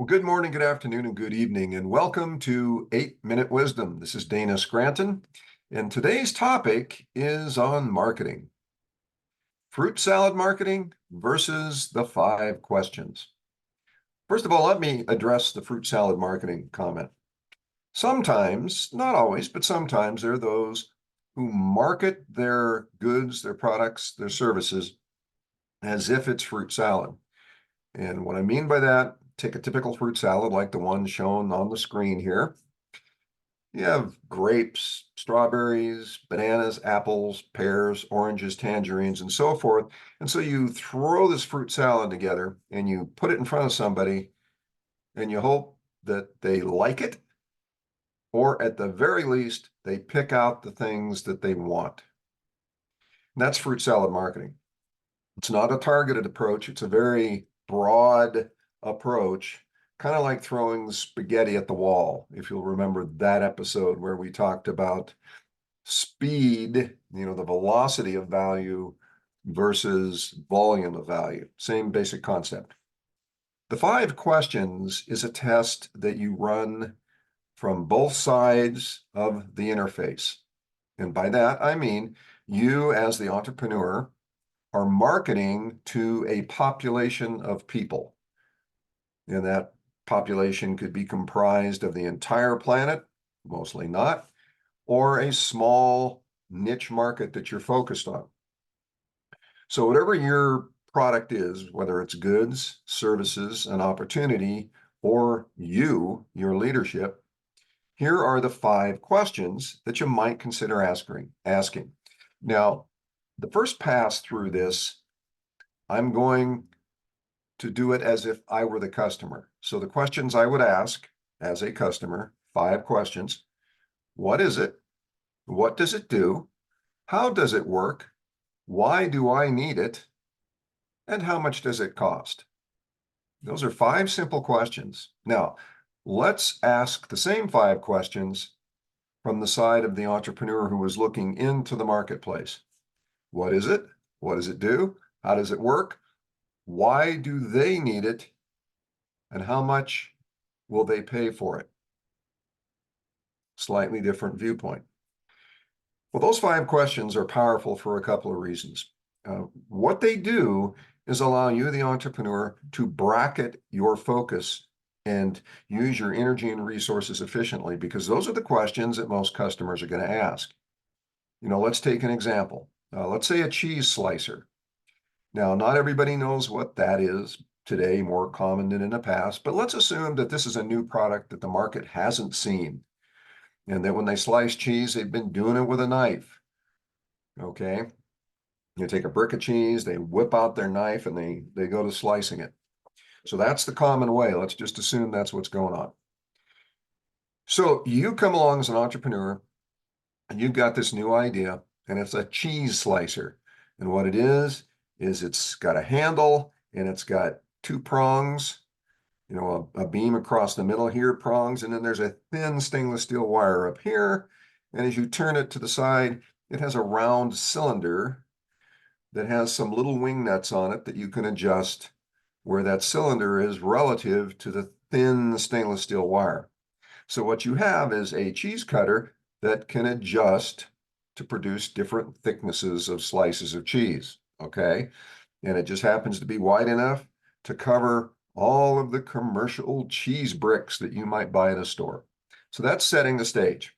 Well, good morning, good afternoon, and good evening, and welcome to 8-Minute Wisdom. This is Dana Scranton, and today's topic is on marketing. Fruit salad marketing versus the 5 questions. First of all, let me address the fruit salad marketing comment. Sometimes, not always, but sometimes there are those who market their goods, their products, their services as if it's fruit salad. And what I mean by that, take a typical fruit salad like the one shown on the screen here. You have grapes, strawberries, bananas, apples, pears, oranges, tangerines, and so forth. And so you throw this fruit salad together and you put it in front of somebody and you hope that they like it, or at the very least, they pick out the things that they want. And that's fruit salad marketing. It's not a targeted approach. It's a very broad approach, kind of like throwing spaghetti at the wall. If you'll remember that episode where we talked about speed, the velocity of value versus volume of value. Same basic concept. The 5 questions is a test that you run from both sides of the interface. And by that, I mean you as the entrepreneur are marketing to a population of people. And that population could be comprised of the entire planet, mostly not, or a small niche market that you're focused on. So whatever your product is, whether it's goods, services, an opportunity, or your leadership, here are the 5 questions that you might consider asking. Now, the first pass through this, I'm going to do it as if I were the customer. So the questions I would ask as a customer, 5 questions. What is it? What does it do? How does it work? Why do I need it? And how much does it cost? Those are 5 simple questions. Now, let's ask the same 5 questions from the side of the entrepreneur who is looking into the marketplace. What is it? What does it do? How does it work? Why do they need it? And how much will they pay for it? Slightly different viewpoint. Well, those 5 questions are powerful for a couple of reasons. What they do is allow you, the entrepreneur, to bracket your focus and use your energy and resources efficiently, because those are the questions that most customers are going to ask. Let's take an example. Let's say a cheese slicer. Now, not everybody knows what that is today, more common than in the past, but let's assume that this is a new product that the market hasn't seen, and that when they slice cheese, they've been doing it with a knife. Okay, you take a brick of cheese, they whip out their knife, and they go to slicing it. So that's the common way. Let's just assume that's what's going on. So you come along as an entrepreneur, and you've got this new idea, and it's a cheese slicer. And what it is it's got a handle, and it's got 2 prongs, a beam across the middle here, prongs, and then there's a thin stainless steel wire up here. And as you turn it to the side, it has a round cylinder that has some little wing nuts on it that you can adjust where that cylinder is relative to the thin stainless steel wire. So what you have is a cheese cutter that can adjust to produce different thicknesses of slices of cheese, okay? And it just happens to be wide enough to cover all of the commercial cheese bricks that you might buy at a store. So that's setting the stage.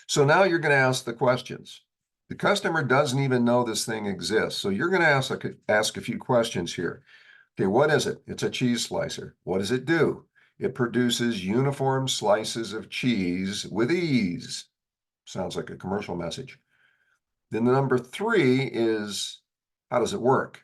So now you're going to ask the questions. The customer doesn't even know this thing exists. So you're going to ask a few questions here. Okay, what is it? It's a cheese slicer. What does it do? It produces uniform slices of cheese with ease. Sounds like a commercial message. Then the number 3 is, how does it work?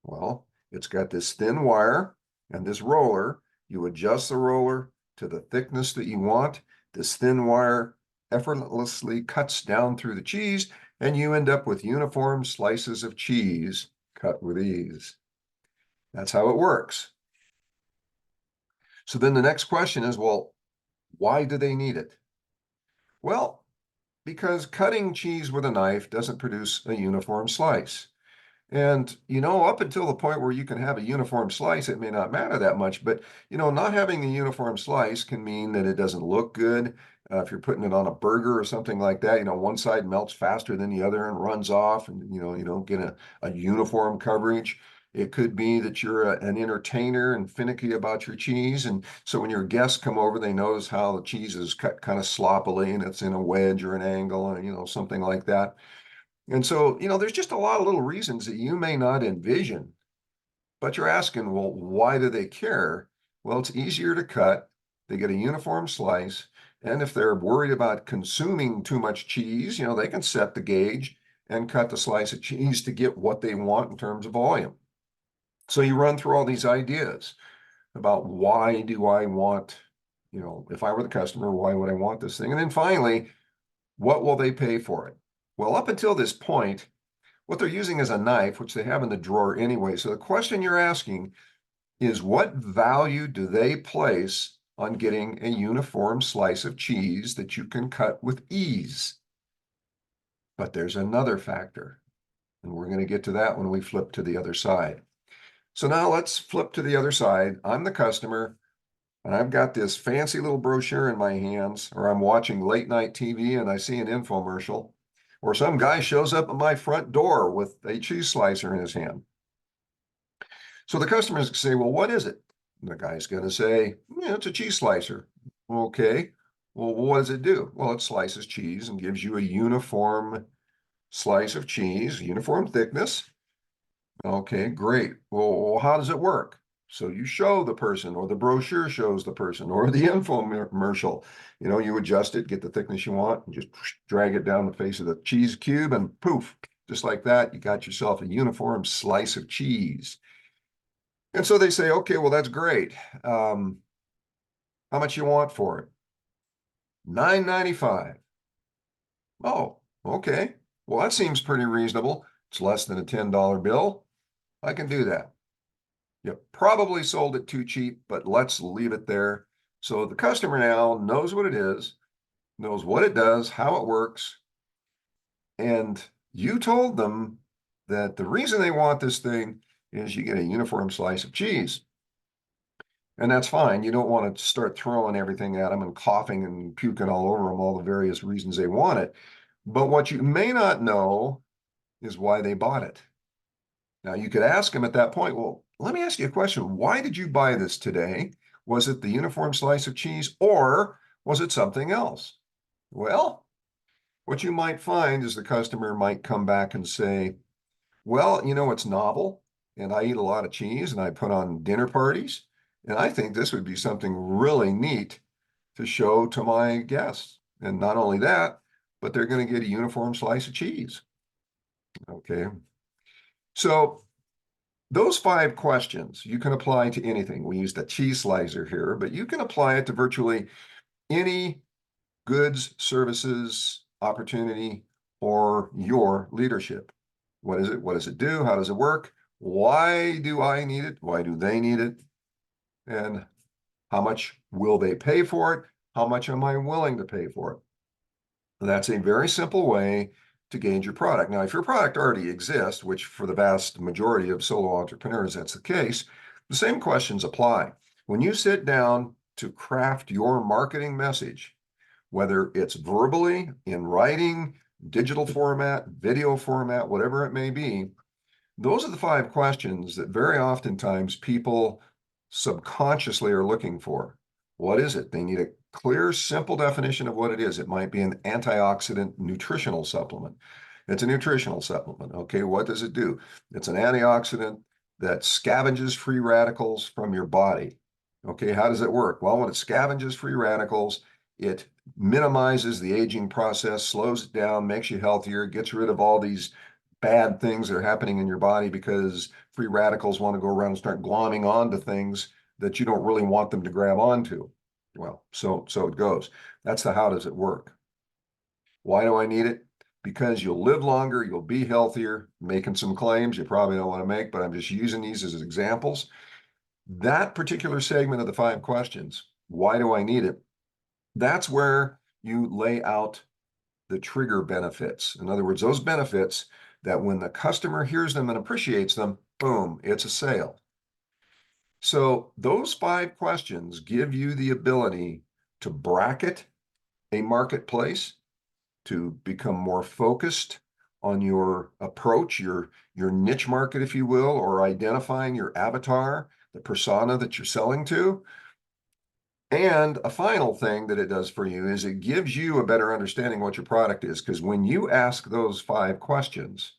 Well, it's got this thin wire and this roller. You adjust the roller to the thickness that you want. This thin wire effortlessly cuts down through the cheese, and you end up with uniform slices of cheese cut with ease. That's how it works. So then the next question is, well, why do they need it? Well, because cutting cheese with a knife doesn't produce a uniform slice. And, up until the point where you can have a uniform slice, it may not matter that much. But, not having a uniform slice can mean that it doesn't look good. If you're putting it on a burger or something like that, one side melts faster than the other and runs off, and, you don't get a uniform coverage. It could be that you're an entertainer and finicky about your cheese. And so when your guests come over, they notice how the cheese is cut kind of sloppily and it's in a wedge or an angle, and, something like that. And so, there's just a lot of little reasons that you may not envision, but you're asking, well, why do they care? Well, it's easier to cut. They get a uniform slice. And if they're worried about consuming too much cheese, they can set the gauge and cut the slice of cheese to get what they want in terms of volume. So you run through all these ideas about why do I want, if I were the customer, why would I want this thing? And then finally, what will they pay for it? Well, up until this point, what they're using is a knife, which they have in the drawer anyway. So the question you're asking is, what value do they place on getting a uniform slice of cheese that you can cut with ease? But there's another factor, and we're going to get to that when we flip to the other side. So now let's flip to the other side. I'm the customer, and I've got this fancy little brochure in my hands, or I'm watching late night TV and I see an infomercial, or some guy shows up at my front door with a cheese slicer in his hand. So the customers say, well, what is it? And the guy's going to say, yeah, it's a cheese slicer. Okay. Well, what does it do? Well, it slices cheese and gives you a uniform slice of cheese, uniform thickness. Okay, great. Well, how does it work? So you show the person, or the brochure shows the person, or the infomercial. You adjust it, get the thickness you want, and just drag it down the face of the cheese cube, and poof, just like that, you got yourself a uniform slice of cheese. And so they say, okay, well, that's great. How much you want for it? $9.95. Oh, okay. Well, that seems pretty reasonable. It's less than a $10 bill. I can do that. You probably sold it too cheap, but let's leave it there. So the customer now knows what it is, knows what it does, how it works, and you told them that the reason they want this thing is you get a uniform slice of cheese. And that's fine. You don't want to start throwing everything at them and coughing and puking all over them, all the various reasons they want it. But what you may not know is why they bought it. Now, you could ask them at that point, well, let me ask you a question. Why did you buy this today? Was it the uniform slice of cheese, or was it something else? Well, what you might find is the customer might come back and say, well, it's novel, and I eat a lot of cheese, and I put on dinner parties, and I think this would be something really neat to show to my guests. And not only that, but they're going to get a uniform slice of cheese. Okay. So those 5 questions you can apply to anything. We used a cheese slicer here, but you can apply it to virtually any goods, services, opportunity, or your leadership. What is it? What does it do? How does it work? Why do I need it? Why do they need it? And how much will they pay for it? How much am I willing to pay for it? That's a very simple way to gauge your product. Now, if your product already exists, which for the vast majority of solo entrepreneurs, that's the case, the same questions apply. When you sit down to craft your marketing message, whether it's verbally, in writing, digital format, video format, whatever it may be, those are the 5 questions that very oftentimes people subconsciously are looking for. What is it? They need a clear, simple definition of what it is. It might be an antioxidant nutritional supplement. It's a nutritional supplement. Okay, what does it do? It's an antioxidant that scavenges free radicals from your body. Okay, how does it work? Well, when it scavenges free radicals, it minimizes the aging process, slows it down, makes you healthier, gets rid of all these bad things that are happening in your body because free radicals want to go around and start glomming onto things that you don't really want them to grab onto. Well, so it goes. That's the how does it work. Why do I need it? Because you'll live longer, you'll be healthier, making some claims you probably don't want to make, but I'm just using these as examples. That particular segment of the 5 questions, why do I need it? That's where you lay out the trigger benefits. In other words, those benefits that when the customer hears them and appreciates them, boom, it's a sale. So those 5 questions give you the ability to bracket a marketplace, to become more focused on your approach, your niche market, if you will, or identifying your avatar, the persona that you're selling to. And a final thing that it does for you is it gives you a better understanding what your product is. Because when you ask those 5 questions,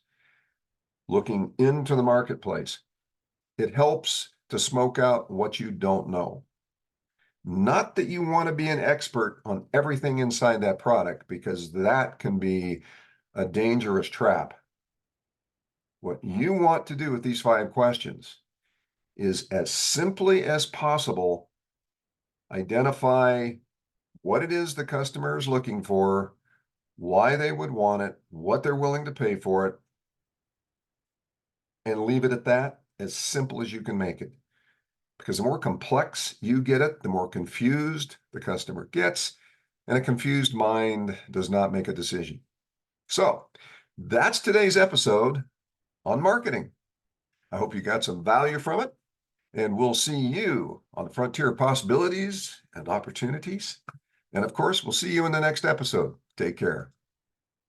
looking into the marketplace, it helps to smoke out what you don't know. Not that you want to be an expert on everything inside that product, because that can be a dangerous trap. What you want to do with these 5 questions is, as simply as possible, identify what it is the customer is looking for, why they would want it, what they're willing to pay for it, and leave it at that, as simple as you can make it. Because the more complex you get it, the more confused the customer gets, and a confused mind does not make a decision. So that's today's episode on marketing. I hope you got some value from it, and we'll see you on the frontier of possibilities and opportunities. And of course, we'll see you in the next episode. Take care.